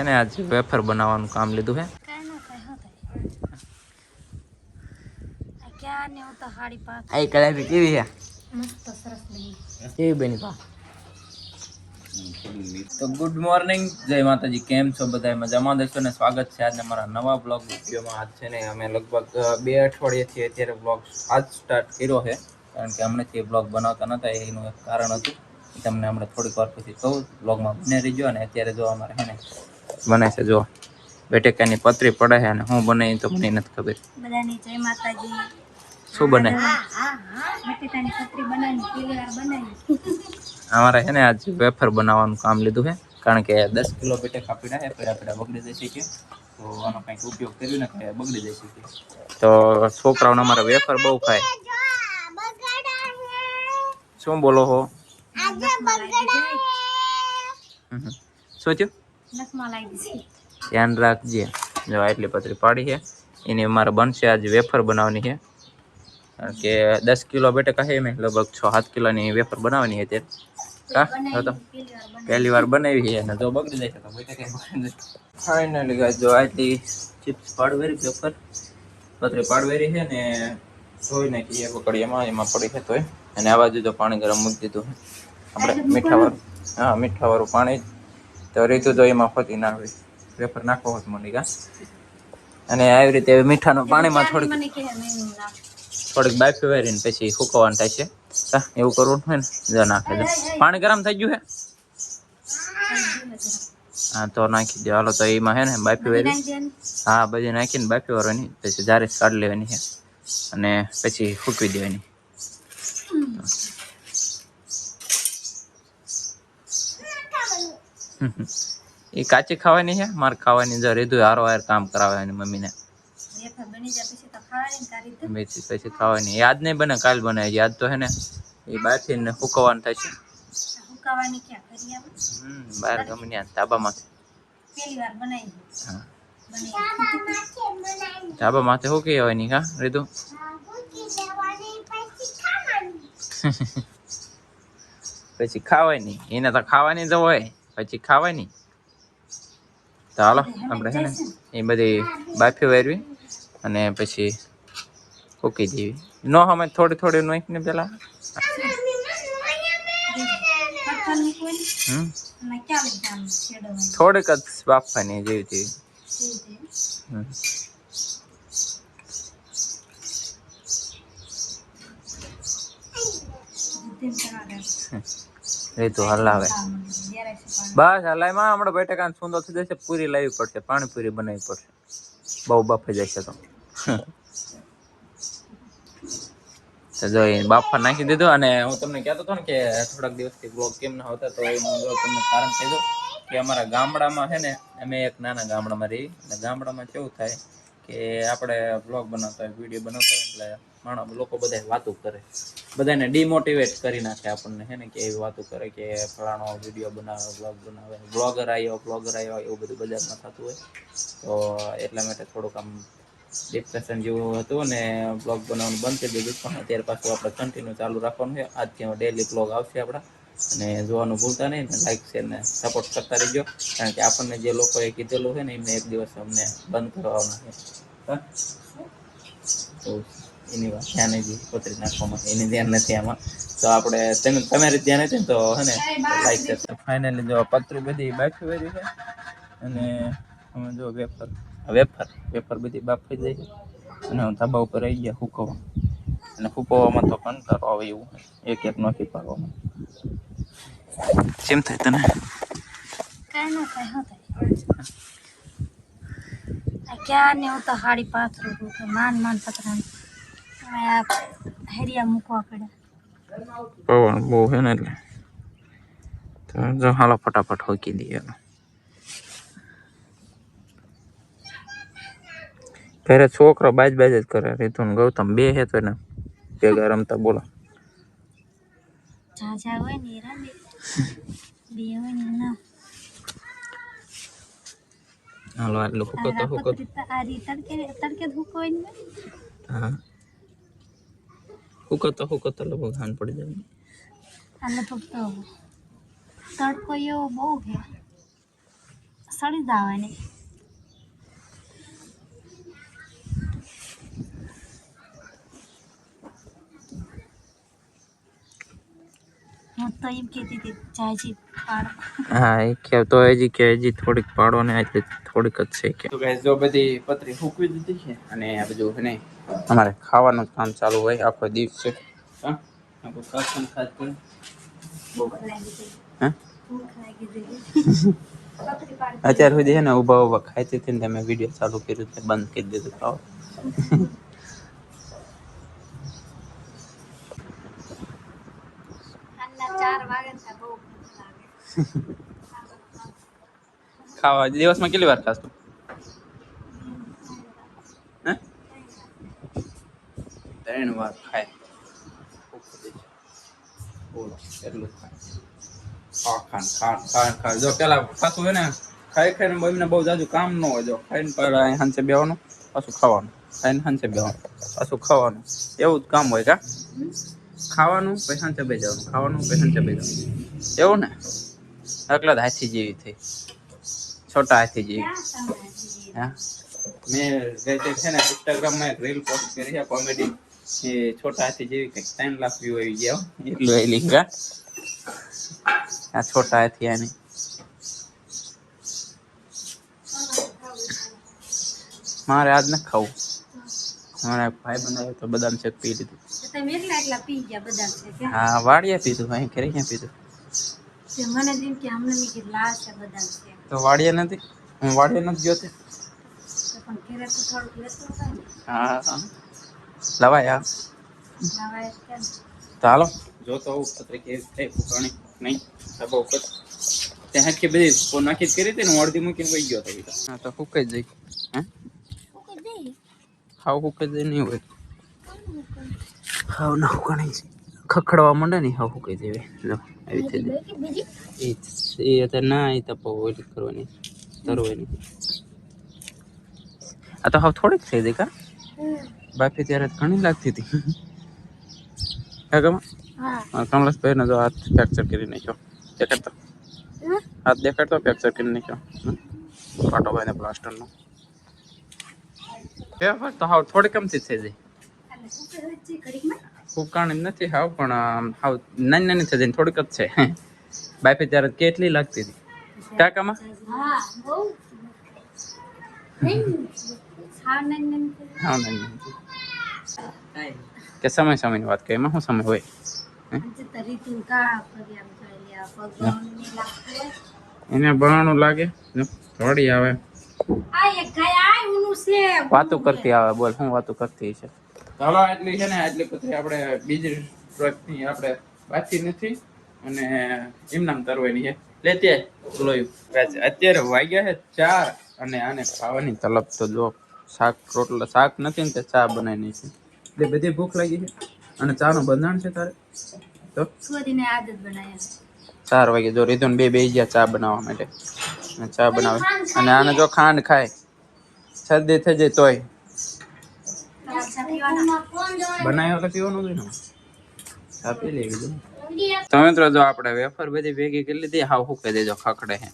એને આજ વેફર બનાવવાનું કામ લીધું હે આ કલર કેવી છે મસ્ત સરસ બની કેવી બની પા તો ગુડ મોર્નિંગ જય માતાજી કેમ છો બધા મજામાં દેશો ને સ્વાગત છે આજના મારા નવા બ્લોગ વિડીયોમાં આજ છે ને અમે લગભગ 2 અઠવાડિયાથી અત્યારે બ્લોગ આજ સ્ટાર્ટ કર્યો છે કારણ કે હમણાંથી બ્લોગ બનાવતા નતા એનું એક કારણ હતું તમને હમણાં થોડીક વાર પછી કહું બ્લોગમાં બને રહીજો અને અત્યારે જો અમારે છે ને બને છે જો બેટેકાની પતરી પડે છે અને હું બને તો મને નથી ખબર બધાની જય માતાજી શું બને બેટેકાની પતરી બનાવી પહેલી વાર બનાવી અમારે છે ને આજ વેફર બનાવવાનું કામ લીધું છે કારણ કે 10 કિલો બેટેકા પીડા છે પેડા બગડી જશે કે તો આનો કંઈક ઉપયોગ કર્યું ને કે બગડી જશે કે તો છોકરાઓને અમારા વેફર બહુ ખાય શું બોલો હો શું થયું ધ્યાન રાખજે જો આટલી પતરી પાડી છે એની અમારે બનશે આજ વેફર બનાવવાની છે કારણ કે 10 કિલો બેટેકા છે મેં લગભગ 6-7 કિલોની વેફર બનાવવાની છે અત્યારે તો પહેલી વાર બનાવી છે અને જો બગડી જાય તો બેટેકા ફાઇનલી ગાઈસ જો આટલી ચિપ્સ પાડવેરી વેફર પતરી પાડવેરી છે ને ધોઈ નાખી એક કડીયામાં એમાં પડી છે તોય અને આ બાજુ તો પાણી ગરમ મૂકી દીધું આપણે મીઠાવાળું પાણી તો રીતું તો એમાં ફતી ના હોય વેફર નાખવો હોત મોનિકા અને આવી રીતે મીઠાનું પાણીમાં થોડીક બાફી વારીને પછી સુકવવાનું થાય છે એવું કરવું હોય ને જો નાખે દો પાણી ગરમ થઈ ગયું હે હા તો નાખી દો હાલો તો એમાં હે ને બાફી વારી હા બધી નાખીને બાફી વારવાની પછી જારે કાઢી લેવાની છે અને પછી ફૂકવી દેવાની એ કાચી ખાવાની છે મારે ખાવાની જો રીધું હારો હાર કામ કરાવે મમ્મીને પછી ખાવાની યાદ નહીં બને કાલ બને યાદ તો હે ને એ બાફીને ફૂકવવાનું થાય છે બહાર ગમે ધાબામાંથી ધાબા માથે શું કહેવાય કા રીધું પછી ખાવાય નહીં એને તો ખાવાની તો હોય પછી ખાવાય નહીં તો હાલો આપણે છે ને એ બધી બાફી વારવી અને પછી ફૂકી દેવી ન અમે થોડી નાખીને પેલા થોડીક જ બાફવાની જેવી એ તો હલાવે બસ હલાઈમાં હમણાં બેઠા સુંદર થઈ જશે પૂરી લાવવી પડશે પાણીપુરી બનાવવી પડશે બહુ બફાઈ જશે તો જો એ બાફા નાખી દીધું અને હું તમને કહેતો હતો ને કે થોડાક દિવસથી બ્લોગ કેમ ના આવતા તો એનું તમને કારણ કહી દઉં કે અમારા ગામડામાં છે ને અમે એક નાના ગામડામાં રહી અને ગામડામાં કેવું થાય કે આપણે બ્લોગ બનાવતા હોય વિડીયો બનાવતા હોય એટલે માણસ લોકો બધા વાતો કરે બધાને ડિમોટિવેટ કરી નાખે આપણને હે ને કે એવી વાતો કરે કે ફલાણો વિડીયો બનાવે બ્લોગર આવ્યો એવું બધું બજારમાં થતું હોય તો એટલા માટે થોડુંક આમ ડિપ્રેશન જેવું હતું ને બ્લોગ બનાવવાનું બંધ કરી દીધું પણ અત્યારે પાછું આપણે કન્ટિન્યુ ચાલુ રાખવાનું છે આજથી ડેલી બ્લોગ આવશે આપણા અને જોવાનું ભૂલતા નહીં ને લાઈક શેર ને સપોર્ટ કરતા રહેજો કારણ કે આપણને જે લોકોએ કીધેલું છે ને એમને એક દિવસ અમને બંધ કરવાના છે તો એની વાત ધ્યાન પતરી નાખવામાં એની ધ્યાન નથી આમાં તો આપણે તમારી ધ્યાન હતી ને તો હે ને લાઈક કરતા ફાઇનલી જો પતરી બધી બાફી વાળી છે અને અમે જો વેફર બધી બાફી જાય છે અને હું ધાબા ઉપર આવી ગયા ફૂકવા અને ફૂકવામાં તો કંટાળો આવે એવું એક નથી પાડવામાં કેમ થાય તને કાંઈ ન થાય ક્યાં ને હું તો 5.5 રૂપિયા માન પતરા હેરિયા મૂકવા પડે પવન બહુ છે ને એટલે તો જો હાલો ફટાફટ હોકી દઈએ ઘરે છોકરો બાજ જ કરે રીતુ ને ગૌતમ બે હે તો ને ભેગા રમતા બોલો જા હોય ને રમે બે હોય ને ના હાલો આટલું હુકતો આ રી તડકે હુકોય ને હા હુકતો લોકો ખાન પડી જાય આને તો તડકો એવો બહુ છે સડી જવાની હું તો એમ કહેતી હતી જાજી પાડો હા એ કે તો હજી કે હજી થોડીક પાડો ને એટલે થોડીક જ છે કે તો ગાઈસ જો બધી પતરી ફૂકવી દીધી છે અને આ બધું છે ને અમારે ખાવાનું કામ ચાલુ હોય આખો દિવસ છે હા આપણે કાસમ ખાતું ભૂખ લાગી ગઈ હા ભૂખ લાગી ગઈ પતરી પાડી અત્યાર સુધી છે ને ઊભા ઊભા ખાતી હતી ને તમે વિડીયો ચાલુ કર્યું તે બંધ કરી દીધું ખાવ આના 4 વાગે છે બહુ ભૂખ લાગે ખાવા દિવસમાં કેટલી વાર ખાસ તું હે 3 વાર ખાય એટલું ખાય જો પેલા પાછું છે ને ખાઈ ખાઈને મમ્મીને બહુ જાજુ કામ ન હોય જો ખાઈને પેલા હાંચે બેવાનું પાછું ખાવાનું ખાઈને હાંચે બેવાનું પાછું ખાવાનું એવું જ કામ હોય કા ખાવાનું પછી હાંચે બે જવાનું ખાવાનું પછી હાંચે બે જવાનું એવું ને એકલા જ હાથી જેવી થઈ છોટા હાથી જેવી હા મેં ગઈ છે ને ઇન્સ્ટાગ્રામમાં એક રીલ પોસ્ટ કરી છે કોમેડી એ છોટા હાથી જેવી કંઈક 3 લાખ વ્યૂ આવી ગયા એટલું એ લીધા આ છોટા હાથી આની મારે આજ નથી ખાવું મારા ભાઈ બનાવ્યો તો બદામ શેક પી લીધું તમે એકલા પી ગયા બદામ શેક હા વાડીએ પીધું અહીં ઘરે ક્યાં પીધું તે મને જેમ કે અમને મી કે લાલ છે બદામ શેક તો વાડીએ નથી હું વાડીએ નથી ગયો તે પણ ઘરે તો થોડુંક લેતો હતા ને હા લવાય આ લાવાય કેમ તો હાલો જોતો હું પત્રિકા કેવી થઈ ફૂકણી નહીં સબો ઉપર ત્યાં હાટકી બધી નાખી કરી હતી ને હું અડધી મૂકીને વહી ગયો હતો હા તો ફૂકાઈ જઈ હે હાવ ફૂકાઈ જાય નહીં હોય હાવ ના ફૂકાણી ખખડવા માંડે ને હાવ ફૂકાઈ જાય જો આવી થઈ જાય એ અત્યારે ના એ તપો ઓલી કરવાની તરવાની આ તો હાવ થોડીક થઈ જાય કા બાફી ત્યારે ઘણી લાગતી હતી હા ગમા હા કમલેશભાઈ ને જો હાથ ફ્રેક્ચર કરી નાખ્યો દેખાડતો હાથ દેખાડતો ફ્રેક્ચર કરી નાખ્યો પાટોભાઈ ને પ્લાસ્ટર નો તો હાવ થોડી કમથી થઈ જાય ફૂકાણી નથી હાવ પણ હાવ નાની નાની થઈ જાય થોડીક જ છે બાફી ત્યારે કેટલી લાગતી હતી કાકામાં હા કે સમય સમયની વાત કહે એમાં શું સમય હોય એને બહાનું લાગે થોડી આવે વાતો કરતી આવે બોલ શું વાતો કરતી છે ચાલો એટલી છે ને એટલી પછી આપણે બીજી ટ્રકની આપણે બાકી નથી અને એમનામ તરવાની છે લેતી લોયું અત્યારે વાગ્યા છે 4 અને આને ખાવાની તલબ તો જો શાક રોટલા શાક નથી ને તે ચા બનાવી છે એટલે બધી ભૂખ લાગી છે અને ચા નું બંધાણ છે તારે તો સુધીને આદત બનાવ્યા 4 વાગે જો રીધું બે ગયા ચા બનાવવા માટે અને ચા બનાવે અને આને જો ખાંડ ખાય શરદી થઈ જાય તોય બનાવ્યો તો પીવાનું જોઈએ ને ચા પી લેવી તો મિત્રો જો આપણે વેફર બધી ભેગી કરી લીધી હાવ ફૂકી દેજો ખખડે છે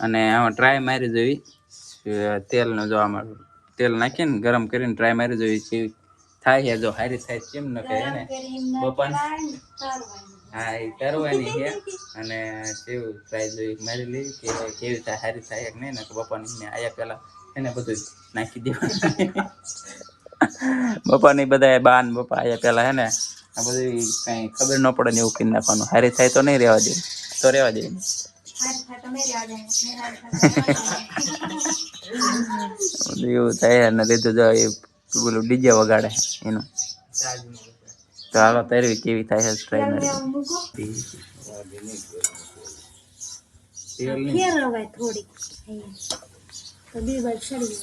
અને આમાં ટ્રાય મારી જોઈ તેલનો જો આમાં તેલ નાખીને ગરમ કરીને ટ્રાય મારી જોઈ છે થાય છે જો હારી થાય કેમ ન કહે ને બપન હા એ કરવાની છે અને કેવું ટ્રાય જોઈ મારી લઈ કે કેવી થાય હારી થાય કે નહીં ને બપાની આયા પેલા એને બધું નાખી દેવાનું બપાની બધા બાન બપા આયા પેલા હે ને આ બધું કઈ ખબર ન પડે ને એવું કરી નાખવાનું હારી થાય તો નહીં રહેવા દે તો રહેવા દે એવું થાય ને લીધું જો એ બોલું ડીજે વગાડે એનું તો હાલો તરવી કેવી થાય છે ટ્રાય મારી થોડી તો બે બાર ચડી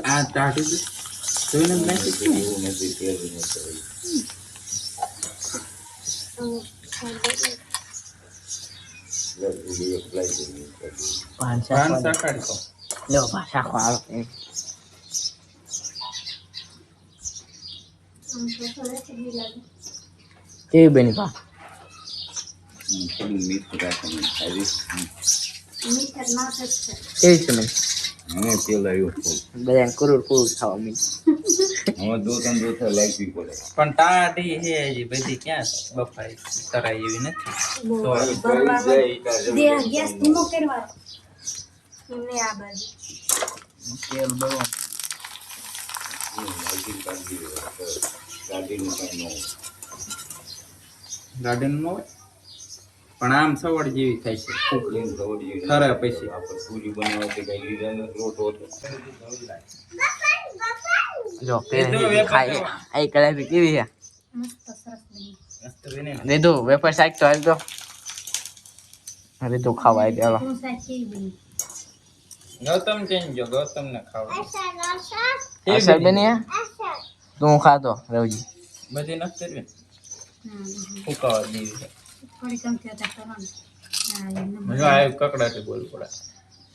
આ ટાઢું જોઈને નાખી પાંચ કાઢી તો લો ભાષા ખો કેવી બની પા કેવી છે મેં બધા કરોડ ખાવા મી પણ ટાઢી હે હજી બધી ક્યાં બફાઈ તરાય એવી નથી ગેસ ધીમો કરવા એમને આ બાજુ તેલ બરો ગાર્ડન નો હોય પણ આમ સવડ જેવી થાય છે ખરા પૈસે જો ખાય આ કલર કેવી છે મસ્ત સરસ બની રીધું વેફર સાઈડ તો હાલ તો રીધું ખાવા આવી ચાલો તું સાહેબ કેવી બની ગૌતમ ચેન્જ જો ગૌતમ ને ખાવા અસર બની હે તું ખાતો રવજી બધી નથી કરવી હા ફૂકાવા દેવી છે થોડી કમ થતા કરવાનું હા એમને જો આ કકડાટી બોલ પડે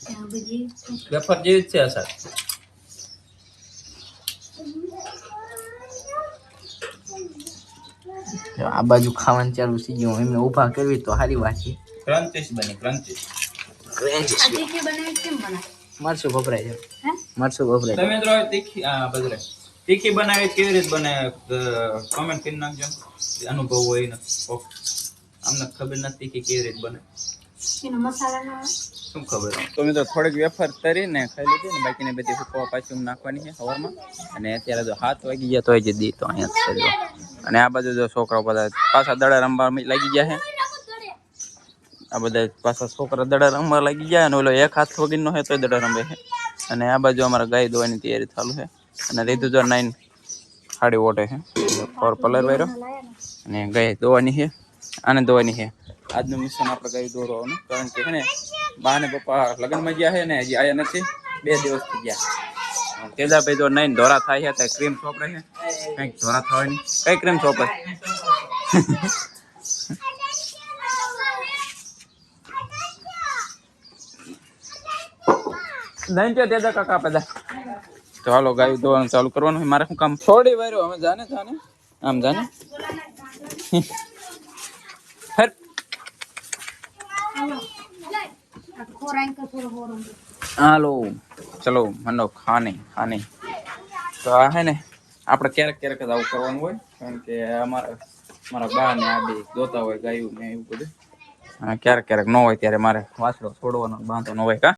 ત્યાં બધી વેફર જેવી જ છે અસર આ બાજુ ખાવાનું ચાલુ થઈ ગયું એમને ઊભા કરવી તો સારી વાત છે ક્રંચીસ બની ક્રંચીસ આ તીખી બનાવી કેમ બનાવે મરચું વપરાય છે હે મરચું વપરાય તમે તો તીખી બદરે તીખી બનાવી કેવી રીતે બને કોમેન્ટ કરી નાખજો અનુભવ હોય ને અમને ખબર નથી કે કેવી રીતે બને એનો મસાલા નો શું ખબર તો મેં તો થોડીક વેફર તરીને ખાઈ લીધી ને બાકીને બધી હુકવા પાછું નાખવાની છે હવામાં અને અત્યારે જો 7 વાગી ગયા તો જ દી તો અહીંયા છે જો અને આ બાજુ જો છોકરાઓ બધા પાછા દડા રમવા લાગી ગયા છે આ બધા પાછા છોકરા દડા રમવા લાગી ગયા અને ઓલો એક હાથ વગીનો છે તો દડા રમે છે અને આ બાજુ અમારા ગાય દોવાની તૈયારી ચાલુ છે અને રીધું જો 9 હાડી ઓટે છે ફોર કલર વાયરો અને ગાય દોવાની છે આને દોવાની છે આજનું મિશન આપણે ગાય દોરવાનું કારણ કે છે ને બા ને પપ્પા લગ્નમાં ગયા છે ને હજી આયા નથી 2 દિવસ થઈ ગયા તેજાભાઈ તો નહીં ધોરા થાય છે ક્રીમ સોપડે છે કંઈક ધોરા થવાની કઈ ક્રીમ સોપડે નહીં તો તેજા કાકા પેદા તો હાલો ગાયું ધોવાનું ચાલુ કરવાનું મારે શું કામ થોડી વાર્યો અમે જાને આમ જાને હર ખોરાક का थोड़ा और હાલો ચલો મનો ખાને તો આ હે ને આપણે ક્યારેક જ આવું કરવાનું હોય કારણ કે મારા બા ને આ બે દોતા હોય ગાયું ને એવું બધું ક્યારેક ન હોય ત્યારે મારે વાસડો છોડવાનો બાંધો ન હોય કા